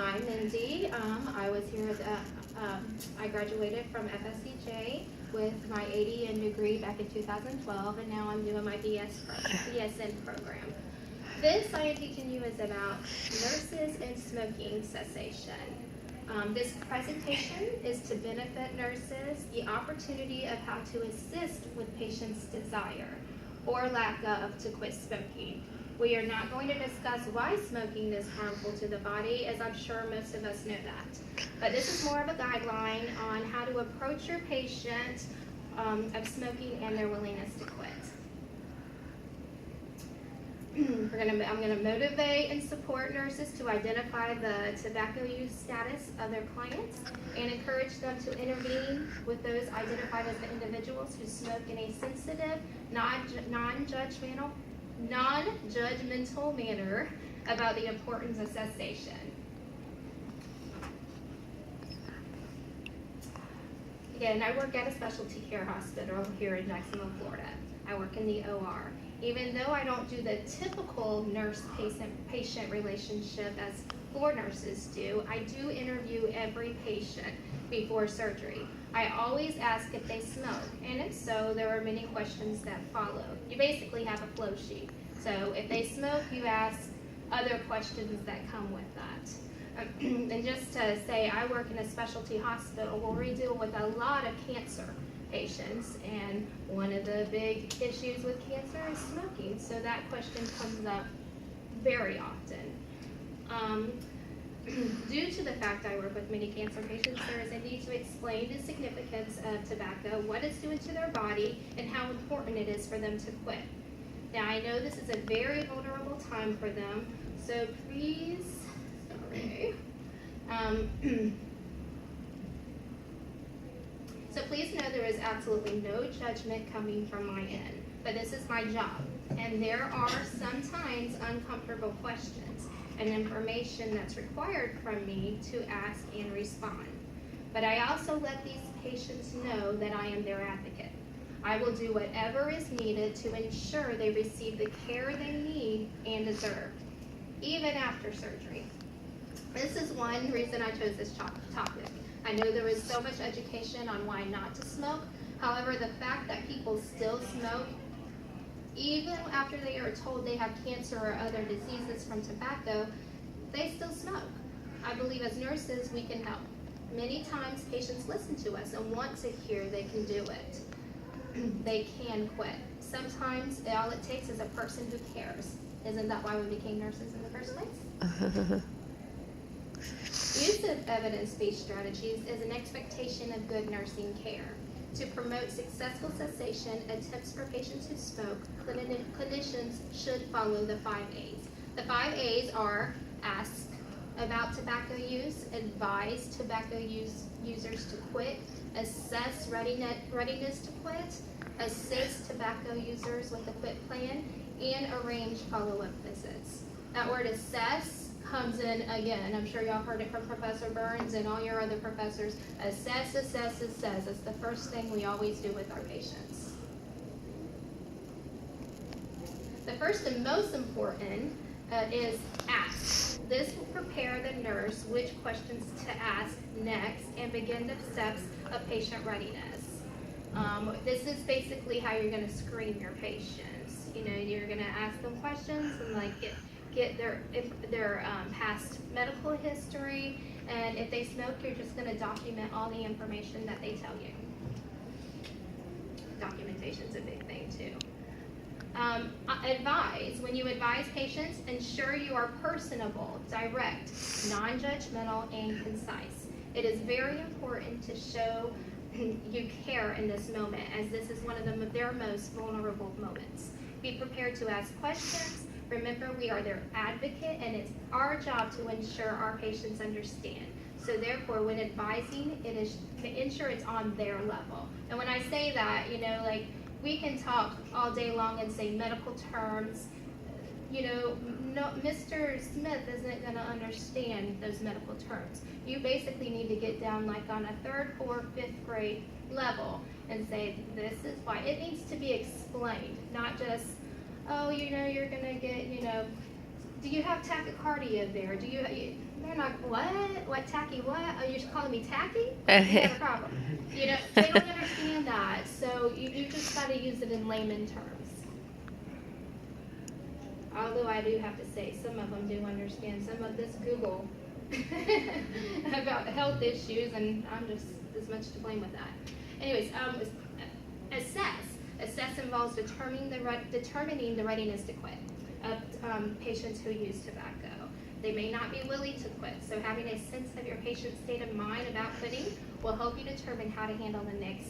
I'm Mindy. I was here at I graduated from FSCJ with my ADN degree back in 2012, and now I'm doing my BSN program. This I am teaching you is about nurses and smoking cessation. This presentation is to benefit nurses the opportunity of how to assist with patients' desire or lack of to quit smoking. We are not going to discuss why smoking is harmful to the body, as I'm sure most of us know that. But this is more of a guideline on how to approach your patient of smoking and their willingness to quit. I'm going to motivate and support nurses to identify the tobacco use status of their clients and encourage them to intervene with those identified as the individuals who smoke in a sensitive, non-judgmental manner about the importance of cessation. Again, I work at a specialty care hospital here in Jacksonville, Florida. I work in the OR. Even though I don't do the typical nurse-patient relationship as floor nurses do, I do interview every patient before surgery. I always ask if they smoke, and if so, there are many questions that follow. You basically have a flow sheet. So if they smoke, you ask other questions that come with that. And just to say, I work in a specialty hospital where we deal with a lot of cancer patients, and one of the big issues with cancer is smoking, so that question comes up very often. Due to the fact I work with many cancer patients, there is a need to explain the significance of tobacco, what it's doing to their body, and how important it is for them to quit. Now, I know this is a very vulnerable time for them, so please, So please know there is absolutely no judgment coming from my end, but this is my job, and there are sometimes uncomfortable questions and information that's required from me to ask and respond. But I also let these patients know that I am their advocate. I will do whatever is needed to ensure they receive the care they need and deserve, even after surgery. This is one reason I chose this topic. I know there is so much education on why not to smoke. However, the fact that people still smoke, even after they are told they have cancer or other diseases from tobacco, they still smoke. I believe as nurses, we can help. Many times patients listen to us and want to hear they can do it. They can quit. Sometimes all it takes is a person who cares. Isn't that why we became nurses in the first place? Use of evidence-based strategies is an expectation of good nursing care. To promote successful cessation attempts for patients who smoke, clinicians should follow the 5 A's. The 5 A's are ask about tobacco use, advise tobacco users to quit, assess readiness to quit, assist tobacco users with a quit plan, and arrange follow-up visits. That word assess comes in again. I'm sure y'all heard it from Professor Burns and all your other professors. Assess, assess, assess. It's the first thing we always do with our patients. The first and most important is ask. This will prepare the nurse which questions to ask next and begin the steps of patient readiness. This is basically how you're going to screen your patients. You know, you're going to ask them questions and get their past medical history, and if they smoke, you're just going to document all the information that they tell you. Documentation's a big thing too. Advise. When you advise patients, ensure you are personable, direct, non-judgmental, and concise. It is very important to show you care in this moment, as this is one of their most vulnerable moments. Be prepared to ask questions. Remember, we are their advocate, and it's our job to ensure our patients understand. So therefore, when advising, it is to ensure it's on their level. And when I say that, you know, like, we can talk all day long and say medical terms. You know, no, Mr. Smith isn't going to understand those medical terms. You basically need to get down like on a 3rd, 4th, 5th grade level and say, this is why. It needs to be explained, not just, oh, you know, you're going to get, you know, do you have tachycardia there? Do you, they're not, what, tacky, what? Oh, you're calling me tacky? You have a problem. You know, they don't understand that, so you just got to use it in layman terms. Although I do have to say, some of them do understand some of this Google about health issues, and I'm just as much to blame with that. Anyways, assess. Assess involves determining the readiness to quit of patients who use tobacco. They may not be willing to quit, so having a sense of your patient's state of mind about quitting will help you determine how to handle the next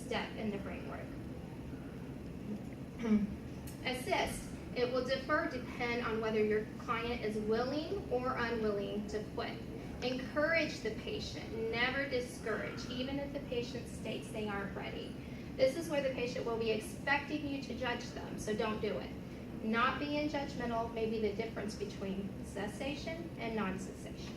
step in the framework. Assist. It will depend on whether your client is willing or unwilling to quit. Encourage the patient, never discourage, even if the patient states they aren't ready. This is where the patient will be expecting you to judge them, so don't do it. Not being judgmental may be the difference between cessation and non-cessation.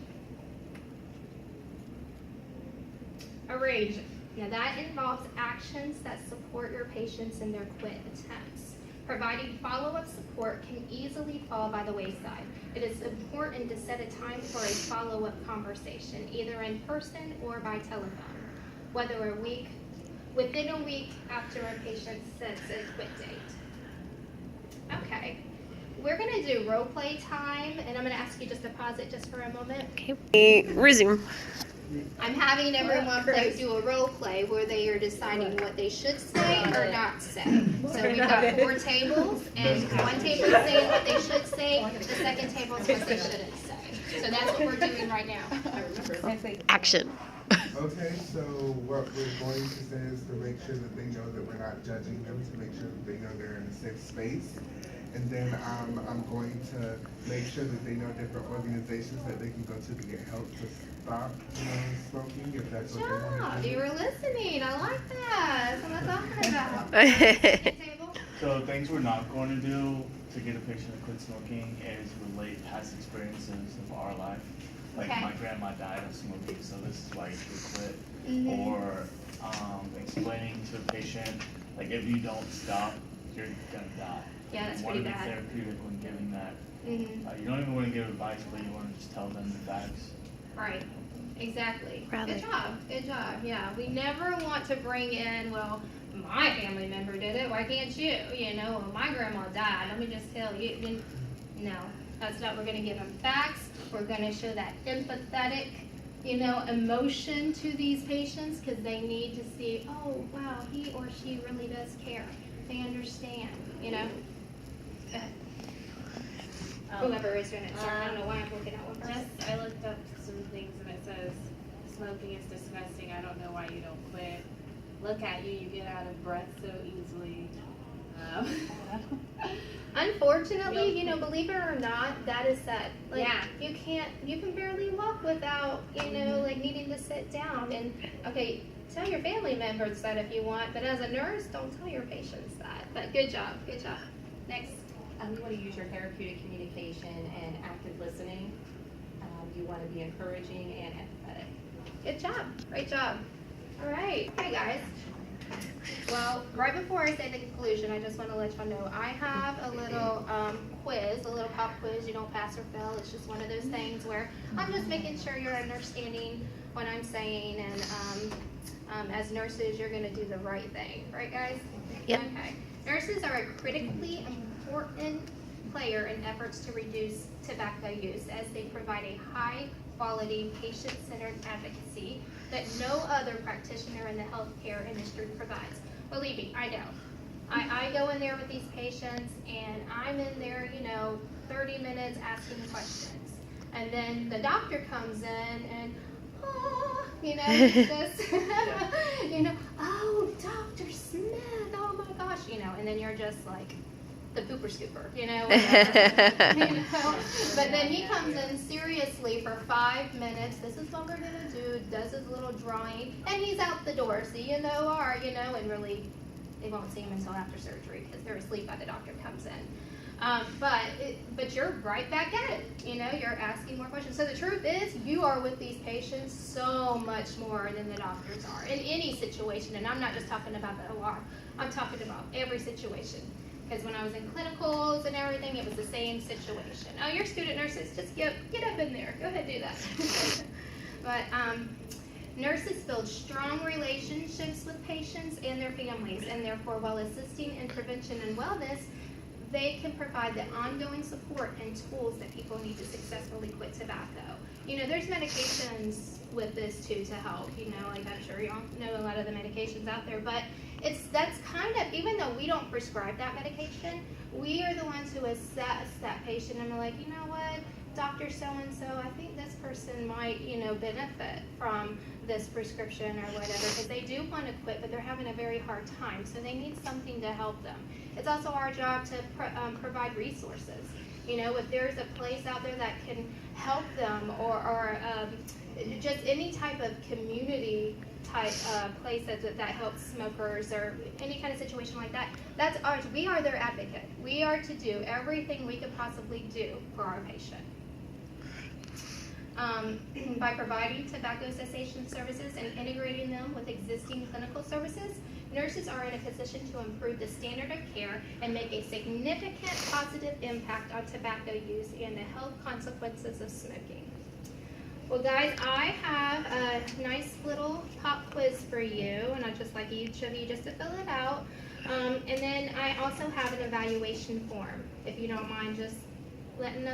Arrange. Now that involves actions that support your patients in their quit attempts. Providing follow-up support can easily fall by the wayside. It is important to set a time for a follow-up conversation, either in person or by telephone, within a week after a patient sets a quit date. Okay, we're gonna do role play time, and I'm gonna ask you just to pause it just for a moment. Okay, resume. I'm having everyone do a role play where they are deciding what they should say or not say. So we've got 4 tables, and one table is saying what they should say, the second table is what they shouldn't say. So that's what we're doing right now. Action. Okay, so what we're going to say is to make sure that they know that we're not judging them, to make sure that they know they're in a safe space. And then I'm going to make sure that they know different organizations that they can go to get help to stop smoking, if that's what they want to do. You were listening. I like that. That's what I'm talking about. So things we're not going to do to get a patient to quit smoking is relate past experiences of our life. Like my grandma died of smoking, so this is why you should quit. Mm-hmm. Or explaining to a patient, like if you don't stop, you're gonna die. Yeah, that's you pretty want to be bad. therapeutic when giving that. Mm-hmm. You don't even want to give advice, but you want to just tell them the facts. Right. Exactly. Rather. Good job. Good job. Yeah. We never want to bring in, well, my family member did it. Why can't you? You know, well, my grandma died. Let me just tell you. No, that's not. We're going to give them facts. We're going to show that empathetic, emotion to these patients, because they need to see, oh, wow, he or she really does care. They understand, Whoever is doing it. Sorry, I don't know why I'm looking at one person. I looked up some things and it says smoking is disgusting. I don't know why you don't quit. Look at you, you get out of breath so easily. Unfortunately, believe it or not, that is that. Like, Yeah. You can barely walk without, like needing to sit down. And okay, tell your family members that if you want, but as a nurse, don't tell your patients that. But good job. Next. You want to use your therapeutic communication and active listening. You want to be encouraging and empathetic. Good job. Great job. All right. Okay, guys. Well, right before I say the conclusion, I just want to let y'all know I have a little quiz, a little pop quiz. You don't pass or fail. It's just one of those things where I'm just making sure you're understanding what I'm saying. And as nurses, you're going to do the right thing. Right, guys? Yep. Okay. Nurses are a critically important player in efforts to reduce tobacco use, as they provide a high-quality, patient-centered advocacy that no other practitioner in the healthcare industry provides. Believe me, I know. I go in there with these patients, and I'm in there, 30 minutes asking questions. And then the doctor comes in, and, just, oh, Dr. Smith, oh my gosh, and then you're just like, the pooper scooper, whatever, But then he comes in seriously for 5 minutes. This is what we're gonna do. Does his little drawing, and he's out the door. So and really, they won't see him until after surgery because they're asleep by the doctor comes in. But you're right back at it. You're asking more questions. So the truth is, you are with these patients so much more than the doctors are in any situation. And I'm not just talking about the OR. I'm talking about every situation. Because when I was in clinicals and everything, it was the same situation. Oh, you're student nurses, just get up in there. Go ahead, do that. But nurses build strong relationships with patients and their families, and therefore, while assisting in prevention and wellness, they can provide the ongoing support and tools that people need to successfully quit tobacco. You know, there's medications with this too to help, you know, like I'm sure y'all know a lot of the medications out there, but that's kind of, even though we don't prescribe that medication, we are the ones who assess that patient and are like, you know what, Dr. So-and-so, I think this person might, you know, benefit from this prescription or whatever, because they do want to quit, but they're having a very hard time, so they need something to help them. It's also our job to provide resources. You know, if there's a place out there that can help them, or just any type of community type place that helps smokers, or any kind of situation like that, that's ours. We are their advocate. We are to do everything we could possibly do for our patient. By providing tobacco cessation services and integrating them with existing clinical services, nurses are in a position to improve the standard of care and make a significant positive impact on tobacco use and the health consequences of smoking. Well, guys, I have a nice little pop quiz for you, and I'd just like each of you just to fill it out. And then I also have an evaluation form, if you don't mind just letting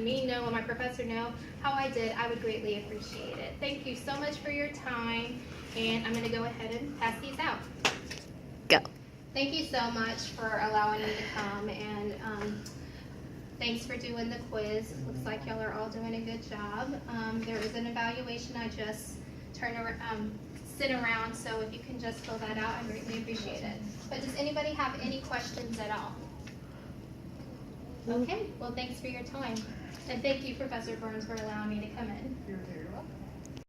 me know and my professor know how I did. I would greatly appreciate it. Thank you so much for your time, and I'm going to go ahead and pass these out. Go. Thank you so much for allowing me to come, and thanks for doing the quiz. Looks like y'all are all doing a good job. There is an evaluation I just sent around, so if you can just fill that out, I greatly appreciate it. But does anybody have any questions at all? Okay, well, thanks for your time. And thank you, Professor Burns, for allowing me to come in.